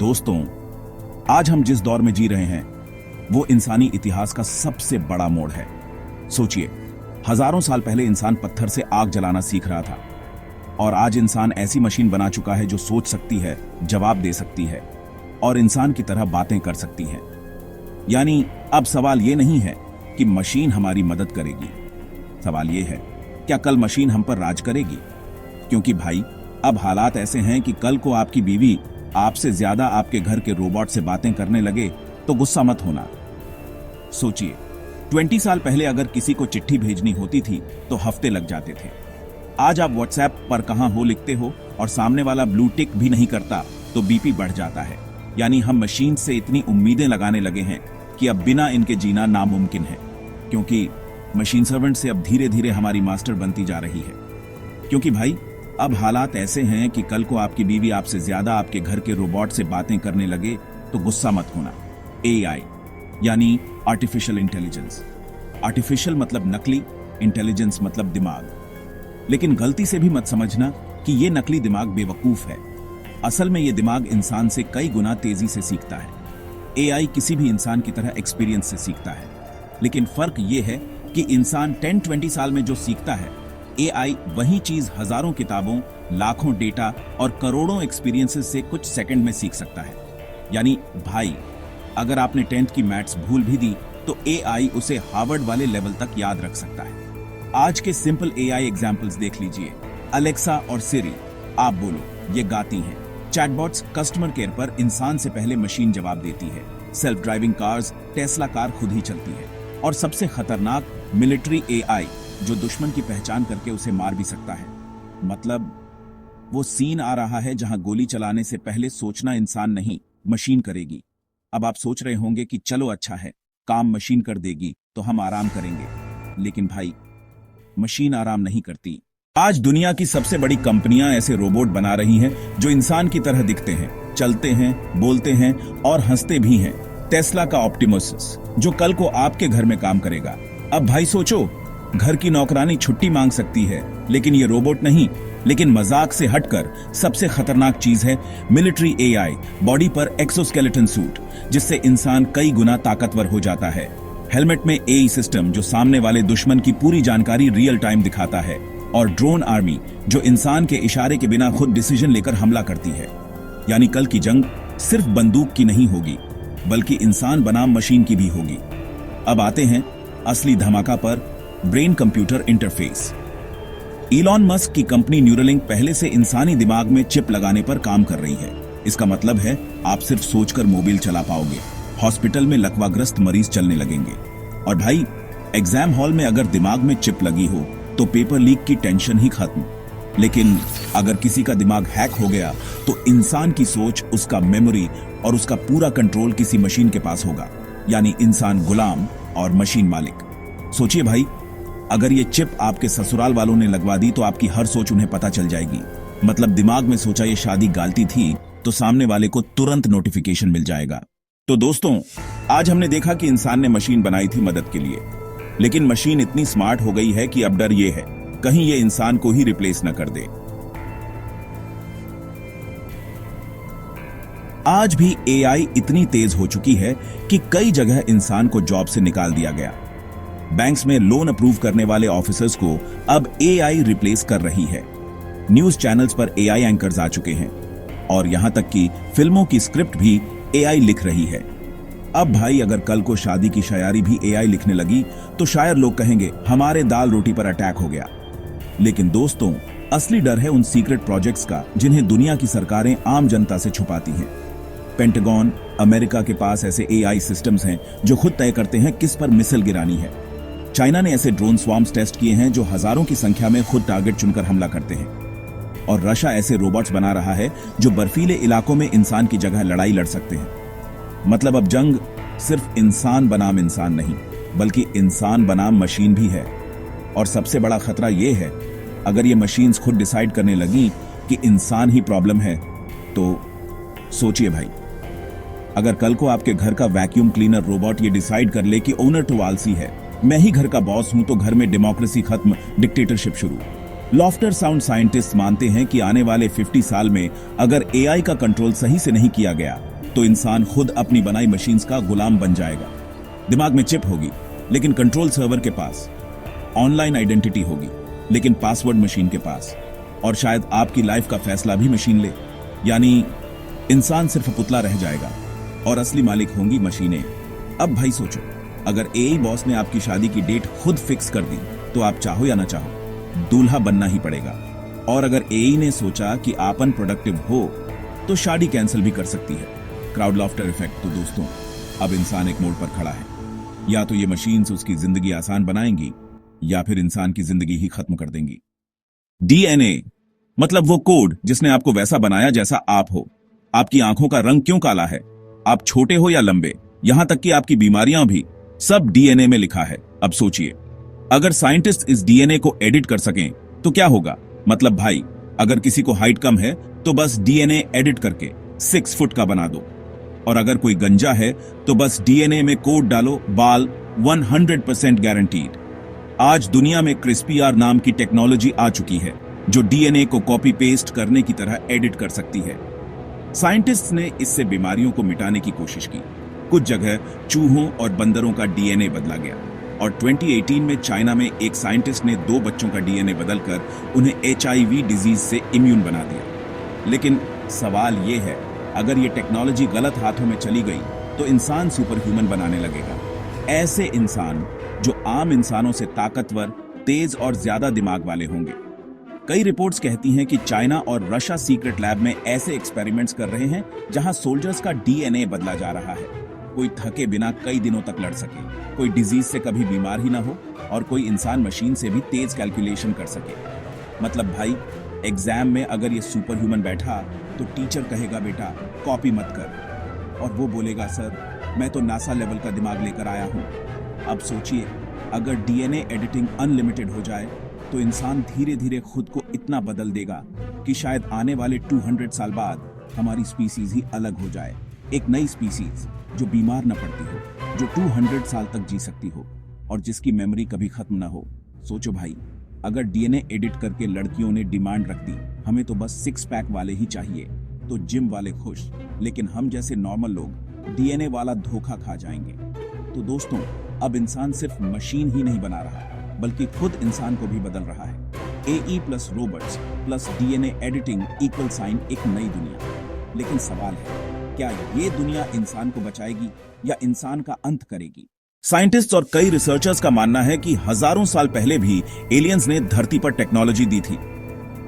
दोस्तों, आज हम जिस दौर में जी रहे हैं वो इंसानी इतिहास का सबसे बड़ा मोड़ है। सोचिए, हजारों साल पहले इंसान पत्थर से आग जलाना सीख रहा था और आज इंसान ऐसी मशीन बना चुका है जो सोच सकती है, जवाब दे सकती है और इंसान की तरह बातें कर सकती है। यानी अब सवाल ये नहीं है कि मशीन हमारी मदद करेगी, सवाल ये है क्या कल मशीन हम पर राज करेगी। क्योंकि भाई, अब हालात ऐसे हैं कि कल को आपकी बीवी आपसे ज्यादा आपके घर के रोबोट से बातें करने लगे तो गुस्सा मत होना। सोचिए, 20 साल पहले अगर किसी को चिट्ठी भेजनी होती थी तो हफ्ते लग जाते थे। आज आप व्हाट्सएप पर कहां हो लिखते हो और सामने वाला ब्लू टिक भी नहीं करता तो बीपी बढ़ जाता है। यानी हम मशीन से इतनी उम्मीदें लगाने लगे हैं कि अब बिना इनके जीना नामुमकिन है। क्योंकि मशीन सर्वेंट से अब धीरे धीरे हमारी मास्टर बनती जा रही है। क्योंकि भाई, अब हालात ऐसे हैं कि कल को आपकी बीवी आपसे ज्यादा आपके घर के रोबोट से बातें करने लगे तो गुस्सा मत होना। एआई यानी आर्टिफिशियल इंटेलिजेंस। आर्टिफिशियल मतलब नकली, इंटेलिजेंस मतलब दिमाग। लेकिन गलती से भी मत समझना कि यह नकली दिमाग बेवकूफ है। असल में यह दिमाग इंसान से कई गुना तेजी से सीखता है। एआई किसी भी इंसान की तरह एक्सपीरियंस से सीखता है, लेकिन फर्क यह है कि इंसान 10-20 साल में जो सीखता है, एआई वही चीज हजारों किताबों, लाखों डेटा और करोड़ों एक्सपीरियंसेस से कुछ सेकंड में सीख सकता है। यानी भाई, अगर आपने 10th की मैथ्स भूल भी दी तो एआई उसे हार्वर्ड वाले लेवल तक याद रख सकता है। आज के सिंपल एआई एग्जांपल्स देख लीजिए। अलेक्सा और सिरी, आप बोलो, ये गाती हैं। चैटबॉट्स कस्टमर केयर पर इंसान से पहले मशीन जवाब देती है। Self driving cars, Tesla car खुद ही चलती है। और सबसे खतरनाक मिलिट्री एआई, जो दुश्मन की पहचान करके उसे मार भी सकता है। मतलब वो सीन आ रहा है जहां गोली चलाने से पहले सोचना इंसान नहीं, मशीन करेगी। अब आप सोच रहे होंगे कि चलो अच्छा है, काम मशीन कर देगी तो हम आराम करेंगे। लेकिन भाई, मशीन आराम नहीं करती। आज दुनिया की सबसे बड़ी कंपनियां ऐसे रोबोट बना रही हैं जो इंसान की तरह दिखते हैं, चलते हैं, बोलते हैं और हंसते भी हैं। टेस्ला का ऑप्टिमस, जो कल को आपके घर में काम करेगा। अब भाई सोचो, घर की नौकरानी छुट्टी मांग सकती है, लेकिन ये रोबोट नहीं। लेकिन मजाक से हटकर सबसे खतरनाक चीज है मिलिट्री एआई, बॉडी पर एक्सोस्केलेटन सूट, जिससे इंसान कई गुना ताकतवर हो जाता है। हेलमेट में एआई सिस्टम, जो सामने वाले दुश्मन की पूरी जानकारी रियल टाइम दिखाता है। और ड्रोन आर्मी, जो इंसान के इशारे के बिना खुद डिसीजन लेकर हमला करती है। यानी कल की जंग सिर्फ बंदूक की नहीं होगी, बल्कि इंसान बनाम मशीन की भी होगी। अब आते हैं असली धमाका पर, brain computer interface. Elon Musk की कंपनी न्यूरालिंक पहले से इंसानी दिमाग में चिप लगाने पर काम कर रही है। इसका मतलब है आप सिर्फ सोचकर मोबाइल चला पाओगे, हॉस्पिटल में लकवाग्रस्त मरीज चलने लगेंगे। और भाई, एग्जाम हॉल में अगर दिमाग में चिप लगी हो तो पेपर लीक की टेंशन ही खत्म। लेकिन अगर किसी का दिमाग हैक हो गया तो इंसान की सोच, उसका मेमोरी और उसका पूरा कंट्रोल किसी मशीन के पास होगा। यानी इंसान गुलाम और मशीन मालिक। सोचिए भाई, अगर ये चिप आपके ससुराल वालों ने लगवा दी तो आपकी हर सोच उन्हें पता चल जाएगी। मतलब दिमाग में सोचा ये शादी गालती थी तो सामने वाले को तुरंत नोटिफिकेशन मिल जाएगा। तो दोस्तों, आज हमने देखा कि इंसान ने मशीन बनाई थी मदद के लिए, लेकिन मशीन इतनी स्मार्ट हो गई है कि अब डर ये है कहीं ये इंसान को ही रिप्लेस न कर दे। आज भी एआई इतनी तेज हो चुकी है कि कई जगह इंसान को जॉब से निकाल दिया गया। बैंक्स में लोन अप्रूव करने वाले ऑफिसर्स को अब एआई रिप्लेस कर रही है। न्यूज चैनल्स पर एआई एंकर्स आ चुके हैं और यहां तक कि फिल्मों की स्क्रिप्ट भी एआई लिख रही है। अब भाई, अगर कल को शादी की शायरी भी एआई लिखने लगी तो शायर लोग कहेंगे हमारे दाल रोटी पर अटैक हो गया। लेकिन दोस्तों, असली डर है उन सीक्रेट प्रोजेक्ट्स का जिन्हें दुनिया की सरकारें आम जनता से छुपाती हैं। पेंटागन, अमेरिका के पास ऐसे एआई सिस्टम्स हैं जो खुद तय करते हैं किस पर मिसाइल गिरानी है। चाइना ने ऐसे ड्रोन स्वार्म्स टेस्ट किए हैं जो हजारों की संख्या में खुद टारगेट चुनकर हमला करते हैं। और रशिया ऐसे रोबोट्स बना रहा है जो बर्फीले इलाकों में इंसान की जगह लड़ाई लड़ सकते हैं। मतलब अब जंग सिर्फ इंसान बनाम इंसान नहीं, बल्कि इंसान बनाम मशीन भी है। और सबसे बड़ा खतरा यह है, अगर ये मशीन्स खुद डिसाइड करने लगी कि इंसान ही प्रॉब्लम है तो सोचिए भाई, अगर कल को आपके घर का वैक्यूम क्लीनर रोबोट ये डिसाइड कर ले कि ओनर तो आलसी है, मैं ही घर का बॉस हूं, तो घर में डेमोक्रेसी खत्म, डिक्टेटरशिप शुरू। लॉफ्टर साउंड साइंटिस्ट मानते हैं कि आने वाले 50 साल में अगर एआई का कंट्रोल सही से नहीं किया गया तो इंसान खुद अपनी बनाई मशीन्स का गुलाम बन जाएगा। दिमाग में चिप होगी, लेकिन कंट्रोल सर्वर के पास। ऑनलाइन आइडेंटिटी होगी, लेकिन पासवर्ड मशीन के पास। और शायद आपकी लाइफ का फैसला भी मशीन ले। यानी इंसान सिर्फ पुतला रह जाएगा और असली मालिक होंगी मशीनें। अब भाई सोचो, अगर एआई बॉस ने आपकी शादी की डेट खुद फिक्स कर दी, तो आप चाहो या ना चाहो दूल्हा बनना ही पड़ेगा। और अगर एआई ने सोचा कि आप अनप्रोडक्टिव हो, तो शादी कैंसिल भी कर सकती है। Crowd laughter effect. तो दोस्तों, अब इंसान एक मोड़ पर खड़ा है। या तो ये मशीन्स उसकी जिंदगी आसान बनाएंगी, या फिर इंसान की जिंदगी ही खत्म कर देंगी। डीएनए मतलब वो कोड जिसने आपको वैसा बनाया जैसा आप हो। आपकी आंखों का रंग क्यों काला है, आप छोटे हो या लंबे, यहां तक कि आपकी बीमारियां भी, सब डीएनए में लिखा है। अब सोचिए, अगर साइंटिस्ट इस डीएनए को एडिट कर सकें तो क्या होगा। मतलब भाई, अगर किसी को हाइट कम है तो बस डीएनए एडिट करके 6 फुट का बना दो। और अगर कोई गंजा है तो बस डीएनए में कोड डालो, बाल 100% गारंटीड। आज दुनिया में क्रिस्पीआर नाम की टेक्नोलॉजी आ चुकी है, जो डीएनए को कॉपी पेस्ट करने की तरह एडिट कर सकती है। साइंटिस्ट्स ने इससे बीमारियों को मिटाने की कोशिश की। कुछ जगह चूहों और बंदरों का डीएनए बदला गया, और 2018 में चाइना में एक साइंटिस्ट ने 2 बच्चों का डीएनए बदलकर उन्हें एचआईवी डिजीज से इम्यून बना दिया। लेकिन सवाल यह है, अगर ये टेक्नोलॉजी गलत हाथों में चली गई तो इंसान सुपर ह्यूमन बनाने लगेगा। ऐसे इंसान जो आम इंसानों से ताकतवर, तेज और ज्यादा दिमाग वाले होंगे। कई रिपोर्ट्स कहती हैं कि चाइना और रशिया सीक्रेट लैब में ऐसे एक्सपेरिमेंट्स कर रहे हैं जहां सोल्जर्स का डीएनए बदला जा रहा है। कोई थके बिना कई दिनों तक लड़ सके, कोई डिजीज से कभी बीमार ही ना हो, और कोई इंसान मशीन से भी तेज कैलकुलेशन कर सके। मतलब भाई, एग्जाम में अगर ये सुपर ह्यूमन बैठा तो टीचर कहेगा बेटा कॉपी मत कर, और वो बोलेगा सर मैं तो नासा लेवल का दिमाग लेकर आया हूं। अब सोचिए, अगर डीएनए एडिटिंग अनलिमिटेड हो जाए तो इंसान धीरे धीरे खुद को इतना बदल देगा कि शायद आने वाले 200 साल बाद हमारी स्पीसीज ही अलग हो जाए। एक नई स्पीसीज जो बीमार न पड़ती हो, जो 200 साल तक जी सकती हो, और जिसकी मेमोरी कभी खत्म ना हो। सोचो भाई, अगर डीएनए एडिट करके लड़कियों ने डिमांड रख दी हमें तो बस 6 पैक वाले ही चाहिए, तो जिम वाले खुश, लेकिन हम जैसे नॉर्मल लोग डीएनए वाला धोखा खा जाएंगे। तो दोस्तों, अब इंसान सिर्फ मशीन ही नहीं बना रहा, बल्कि खुद इंसान को भी बदल रहा है। AI plus robots plus DNA editing equal sign एक नई दुनिया। लेकिन सवाल है, क्या ये दुनिया इंसान को बचाएगी या इंसान का अंत करेगी। साइंटिस्ट्स और कई रिसर्चर्स का मानना है कि हजारों साल पहले भी एलियंस ने धरती पर टेक्नोलॉजी दी थी।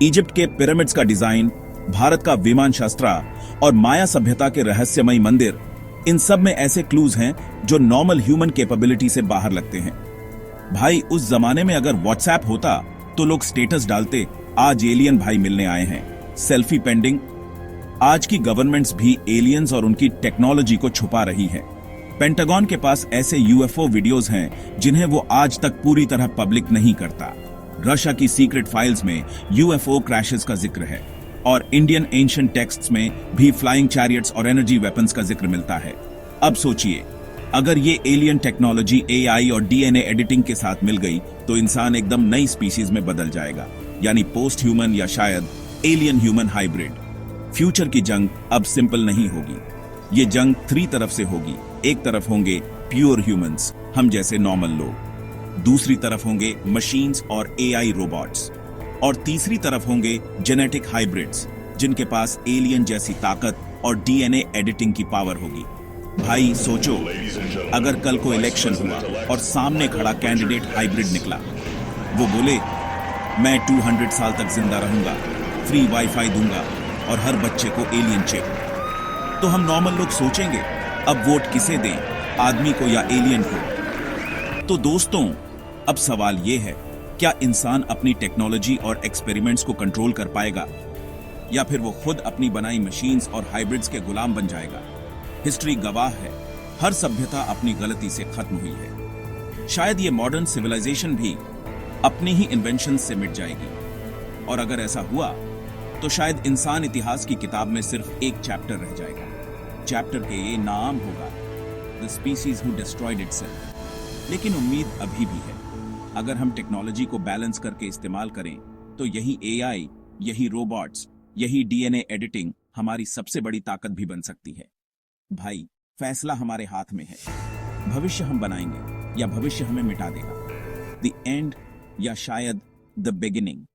इजिप्ट के पिरामिड्स का डिजाइन, भारत का विमान शास्त्र और माया सभ्यता के रहस्यमयी मंदिर, इन सब में ऐसे क्लूज हैं जो नॉर्मल ह्यूमन कैपेबिलिटी से बाहर लगते हैं। भाई, उस जमाने में अगर व्हाट्सएप होता तो लोग स्टेटस डालते आज एलियन भाई मिलने आए हैं, सेल्फी पेंडिंग। आज की गवर्नमेंट्स भी एलियंस और उनकी टेक्नोलॉजी को छुपा रही है। पेंटागन के पास ऐसे यूएफओ वीडियोस हैं जिन्हें वो आज तक पूरी तरह पब्लिक नहीं करता। रशिया की सीक्रेट फाइल्स में यूएफओ क्रैशेस का जिक्र है, और इंडियन एंशिएंट टेक्स्ट्स में भी फ्लाइंग चैरियट्स और एनर्जी वेपन्स का जिक्र मिलता है। अब सोचिए, अगर ये एलियन टेक्नोलॉजी एआई और डीएनए एडिटिंग के साथ मिल गई तो इंसान एकदम नई स्पीसीज में बदल जाएगा, यानी पोस्ट ह्यूमन या शायद एलियन ह्यूमन हाइब्रिड। फ्यूचर की जंग अब सिंपल नहीं होगी, ये जंग 3 तरफ से होगी। एक तरफ होंगे प्योर ह्यूमंस, हम जैसे नॉर्मल लोग, दूसरी तरफ होंगे मशीन्स और एआई रोबोट्स, और तीसरी तरफ होंगे जेनेटिक हाइब्रिड्स जिनके पास एलियन जैसी ताकत और डीएनए एडिटिंग की पावर होगी। भाई सोचो, अगर कल को इलेक्शन हुआ और सामने खड़ा कैंडिडेट हाइब्रिड निकला, वो बोले मैं 200 साल तक जिंदा रहूंगा, फ्री वाईफाई दूंगा और हर बच्चे को एलियन चिप, तो हम नॉर्मल लोग सोचेंगे अब वोट किसे दें, आदमी को या एलियन को। तो दोस्तों, अब सवाल यह है, क्या इंसान अपनी टेक्नोलॉजी और एक्सपेरिमेंट्स को कंट्रोल कर पाएगा, या फिर वो खुद अपनी बनाई मशीन्स और हाइब्रिड्स के गुलाम बन जाएगा। हिस्ट्री गवाह है, हर सभ्यता अपनी गलती से खत्म हुई है। शायद ये मॉडर्न सिविलाइजेशन भी अपनी ही इन्वेंशन से मिट जाएगी, और अगर ऐसा हुआ तो शायद इंसान इतिहास की किताब में सिर्फ एक चैप्टर रह जाएगा। चैप्टर के ये नाम होगा the species who destroyed itself. लेकिन उम्मीद अभी भी है, अगर हम टेक्नोलॉजी को बैलेंस करके इस्तेमाल करें तो यही एआई, यही रोबोट्स, यही डीएनए एडिटिंग हमारी सबसे बड़ी ताकत भी बन सकती है। भाई, फैसला हमारे हाथ में है। भविष्य हम बनाएंगे या भविष्य हमें मिटा देगा। द एंड या शायद द बिगिनिंग।